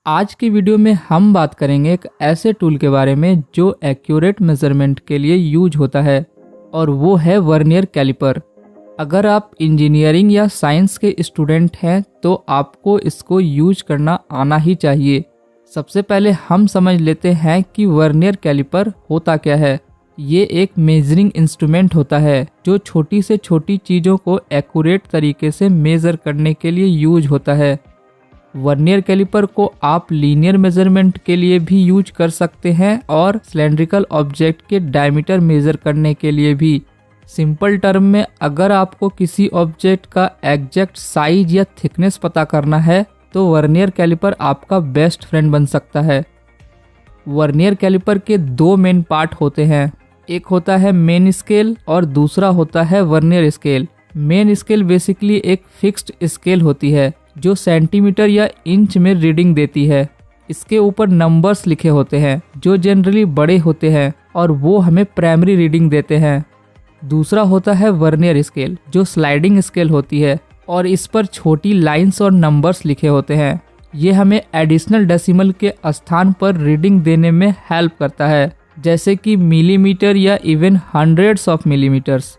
आज की वीडियो में हम बात करेंगे एक ऐसे टूल के बारे में जो एक्यूरेट मेजरमेंट के लिए यूज होता है और वो है वर्नियर कैलिपर। अगर आप इंजीनियरिंग या साइंस के स्टूडेंट हैं तो आपको इसको यूज करना आना ही चाहिए। सबसे पहले हम समझ लेते हैं कि वर्नियर कैलिपर होता क्या है। ये एक मेजरिंग इंस्ट्रूमेंट होता है जो छोटी से छोटी चीज़ों को एक्यूरेट तरीके से मेज़र करने के लिए यूज होता है। वर्नियर कैलिपर को आप लीनियर मेजरमेंट के लिए भी यूज कर सकते हैं और सिलेंड्रिकल ऑब्जेक्ट के डायमीटर मेजर करने के लिए भी। सिंपल टर्म में अगर आपको किसी ऑब्जेक्ट का एग्जैक्ट साइज या थिकनेस पता करना है तो वर्नियर कैलिपर आपका बेस्ट फ्रेंड बन सकता है। वर्नियर कैलिपर के दो मेन पार्ट होते हैं, एक होता है मेन स्केल और दूसरा होता है vernier scale. Main scale basically एक फिक्स्ड स्केल होती है जो सेंटीमीटर या इंच में रीडिंग देती है। इसके ऊपर नंबर्स लिखे होते हैं जो जनरली बड़े होते हैं और वो हमें प्राइमरी रीडिंग देते हैं। दूसरा होता है वर्नियर स्केल जो स्लाइडिंग स्केल होती है और इस पर छोटी लाइंस और नंबर्स लिखे होते हैं। ये हमें एडिशनल डेसिमल के स्थान पर रीडिंग देने में हेल्प करता है, जैसे कि मिलीमीटर या even hundreds of millimetres.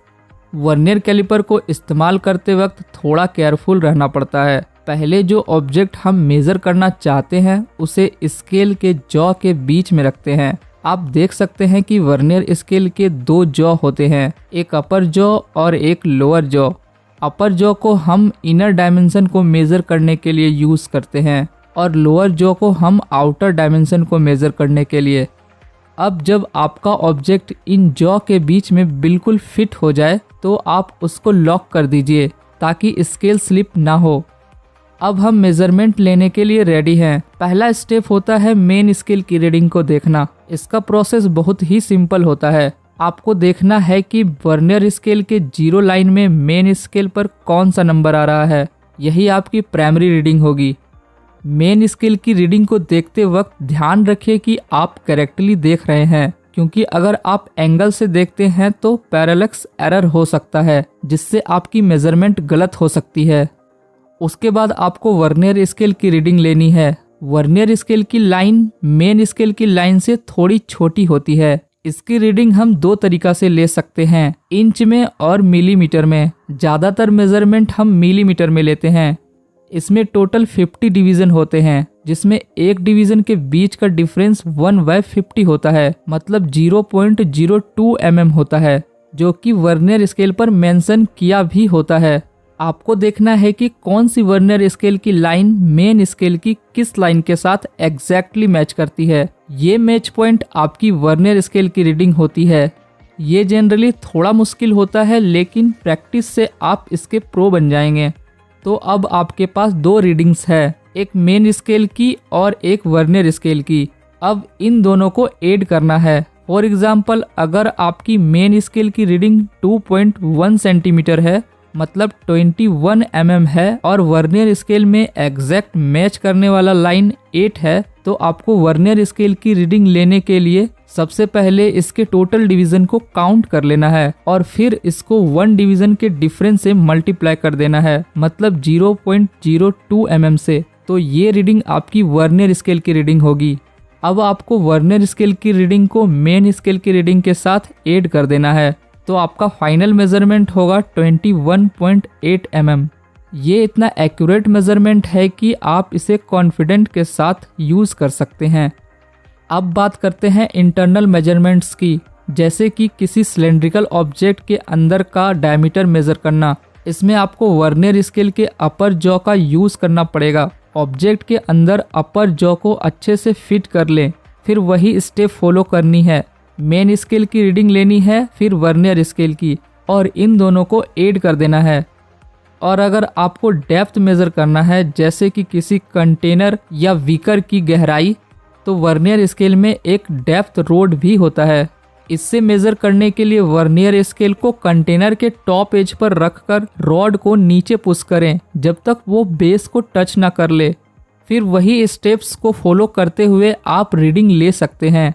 Vernier calliper को इस्तेमाल करते वक्त थोड़ा केयरफुल रहना पड़ता है। पहले जो ऑब्जेक्ट हम मेज़र करना चाहते हैं उसे स्केल के जॉ के बीच में रखते हैं। आप देख सकते हैं कि वर्नियर स्केल के दो जॉ होते हैं, एक अपर जॉ और एक लोअर जॉ। अपर जॉ को हम इनर डायमेंशन को मेज़र करने के लिए यूज़ करते हैं और लोअर जॉ को हम आउटर डायमेंशन को मेज़र करने के लिए। अब जब आपका ऑब्जेक्ट इन जॉ के बीच में बिल्कुल फिट हो जाए तो आप उसको लॉक कर दीजिए ताकि स्केल स्लिप ना हो। अब हम मेजरमेंट लेने के लिए रेडी हैं। पहला स्टेप होता है मेन स्केल की रीडिंग को देखना। इसका प्रोसेस बहुत ही सिंपल होता है। आपको देखना है कि वर्नियर स्केल के जीरो लाइन में मेन स्केल पर कौन सा नंबर आ रहा है, यही आपकी प्राइमरी रीडिंग होगी। मेन स्केल की रीडिंग को देखते वक्त ध्यान रखिए कि आप करेक्टली देख रहे हैं, क्योंकि अगर आप एंगल से देखते हैं तो पैरेलक्स एरर हो सकता है जिससे आपकी मेजरमेंट गलत हो सकती है। उसके बाद आपको वर्नियर स्केल की रीडिंग लेनी है। वर्नियर स्केल की लाइन मेन स्केल की लाइन से थोड़ी छोटी होती है। इसकी रीडिंग हम दो तरीका से ले सकते हैं, इंच में और मिलीमीटर में। ज़्यादातर मेजरमेंट हम मिलीमीटर में लेते हैं। इसमें टोटल 50 डिवीज़न होते हैं, जिसमें एक डिवीज़न के बीच का डिफरेंस 1/50 होता है, मतलब 0.02 mm होता है, जो कि वर्नियर स्केल पर मेंशन किया भी होता है। आपको देखना है कि कौन सी वर्नियर स्केल की लाइन मेन स्केल की किस लाइन के साथ एग्जैक्टली मैच करती है। ये मैच पॉइंट आपकी वर्नियर स्केल की रीडिंग होती है। ये जनरली थोड़ा मुश्किल होता है, लेकिन प्रैक्टिस से आप इसके प्रो बन जाएंगे। तो अब आपके पास दो रीडिंग्स है, एक मेन स्केल की और एक वर्नियर स्केल की। अब इन दोनों को ऐड करना है। फॉर एग्जाम्पल, अगर आपकी मेन स्केल की रीडिंग 2.1 सेंटीमीटर है, मतलब 21 mm है, और वर्नियर स्केल में एग्जैक्ट मैच करने वाला लाइन 8 है, तो आपको वर्नियर स्केल की रीडिंग लेने के लिए सबसे पहले इसके टोटल डिवीजन को काउंट कर लेना है और फिर इसको 1 डिवीजन के डिफरेंस से मल्टीप्लाई कर देना है, मतलब 0.02 mm से। तो ये रीडिंग आपकी वर्नियर स्केल की रीडिंग होगी। अब आपको वर्नियर स्केल की रीडिंग को मेन स्केल की रीडिंग के साथ ऐड कर देना है, तो आपका फाइनल मेजरमेंट होगा 21.8 mm। ये इतना एक्यूरेट मेजरमेंट है कि आप इसे कॉन्फिडेंट के साथ यूज़ कर सकते हैं। अब बात करते हैं इंटरनल मेजरमेंट्स की, जैसे कि किसी सिलेंड्रिकल ऑब्जेक्ट के अंदर का डायमीटर मेज़र करना। इसमें आपको वर्नियर स्केल के अपर जॉ का यूज़ करना पड़ेगा। ऑब्जेक्ट के अंदर अपर जॉ को अच्छे से फिट कर लें, फिर वही स्टेप फॉलो करनी है। मेन स्केल की रीडिंग लेनी है, फिर वर्नियर स्केल की, और इन दोनों को ऐड कर देना है। और अगर आपको डेप्थ मेज़र करना है, जैसे कि किसी कंटेनर या बीकर की गहराई, तो वर्नियर स्केल में एक डेप्थ रोड भी होता है। इससे मेज़र करने के लिए वर्नियर स्केल को कंटेनर के टॉप एज पर रखकर रॉड को नीचे पुश करें जब तक वो बेस को टच ना कर ले। फिर वही स्टेप्स को फॉलो करते हुए आप रीडिंग ले सकते हैं।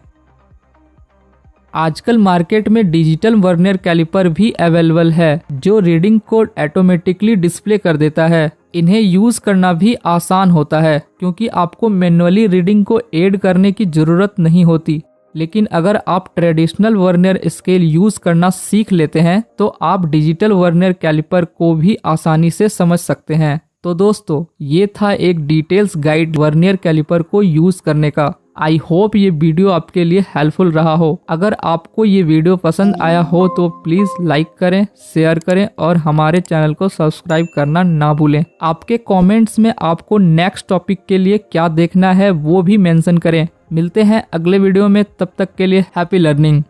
आजकल मार्केट में डिजिटल वर्नियर कैलिपर भी अवेलेबल है जो रीडिंग को ऑटोमेटिकली डिस्प्ले कर देता है। इन्हें यूज करना भी आसान होता है क्योंकि आपको मैन्युअली रीडिंग को ऐड करने की जरूरत नहीं होती। लेकिन अगर आप ट्रेडिशनल वर्नियर स्केल यूज करना सीख लेते हैं तो आप डिजिटल वर्नियर कैलिपर को भी आसानी से समझ सकते हैं। तो दोस्तों, ये था एक डिटेल्स गाइड वर्नियर कैलिपर को यूज करने का। आई होप ये वीडियो आपके लिए हेल्पफुल रहा हो। अगर आपको ये वीडियो पसंद आया हो तो प्लीज लाइक करें, शेयर करें और हमारे चैनल को सब्सक्राइब करना ना भूलें। आपके कमेंट्स में आपको नेक्स्ट टॉपिक के लिए क्या देखना है वो भी मेंशन करें। मिलते हैं अगले वीडियो में, तब तक के लिए हैप्पी लर्निंग।